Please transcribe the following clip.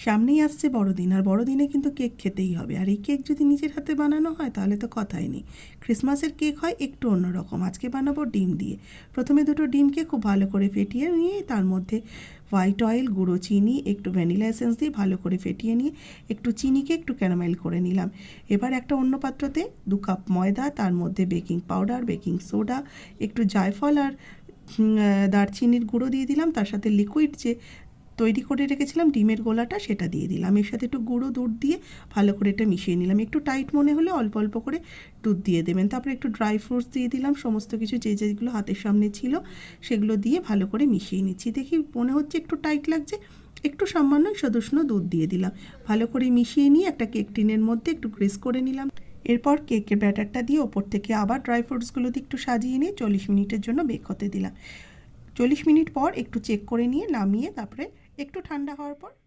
সামনেই আসছে বড়দিন, আর বড়দিনে কিন্তু কেক খেতেই হবে। আর এই কেক যদি নিজের হাতে বানানো হয় তাহলে তো কথাই নেই। ক্রিসমাসের কেক হয় একটু অন্যরকম। আজকে বানাবো ডিম দিয়ে। প্রথমে দুটো ডিমকে খুব ভালো করে ফেটিয়ে নিয়ে তার মধ্যে হোয়াইট অয়েল, গুঁড়ো চিনি, একটু ভ্যানিলা এসেন্স দিয়ে ভালো করে ফেটিয়ে নিয়ে একটু চিনিকে একটু ক্যারামেল করে নিলাম। এবার একটা অন্য পাত্রতে 2 কাপ ময়দা, তার মধ্যে বেকিং পাউডার, বেকিং সোডা, একটু জায়ফল আর দারচিনির গুঁড়ো দিয়ে দিলাম। তার সাথে লিকুইড যে তৈরি করে রেখেছিলাম ডিমের গোলাটা সেটা দিয়ে দিলাম। এর সাথে একটু গুঁড়ো দুধ দিয়ে ভালো করে এটা মিশিয়ে নিলাম। একটু টাইট মনে হলে অল্প অল্প করে দুধ দিয়ে দেবেন। তারপরে একটু ড্রাই ফ্রুটস দিয়ে দিলাম। সমস্ত কিছু যেগুলো হাতের সামনে ছিল সেগুলো দিয়ে ভালো করে মিশিয়ে নিচ্ছি। দেখি মনে হচ্ছে একটু টাইট লাগছে, একটু সামান্য সদুষ্ণ দুধ দিয়ে দিলাম। ভালো করে মিশিয়ে নিয়ে একটা কেক টিনের মধ্যে একটু গ্রেস করে নিলাম। এরপর কেকের ব্যাটারটা দিয়ে ওপর থেকে আবার ড্রাই ফ্রুটসগুলো দিয়ে একটু সাজিয়ে নিয়ে 40 মিনিটের জন্য বেক হতে দিলাম। 40 মিনিট পর একটু চেক করে নিয়ে নামিয়ে তারপরে একটু ঠান্ডা হওয়ার পর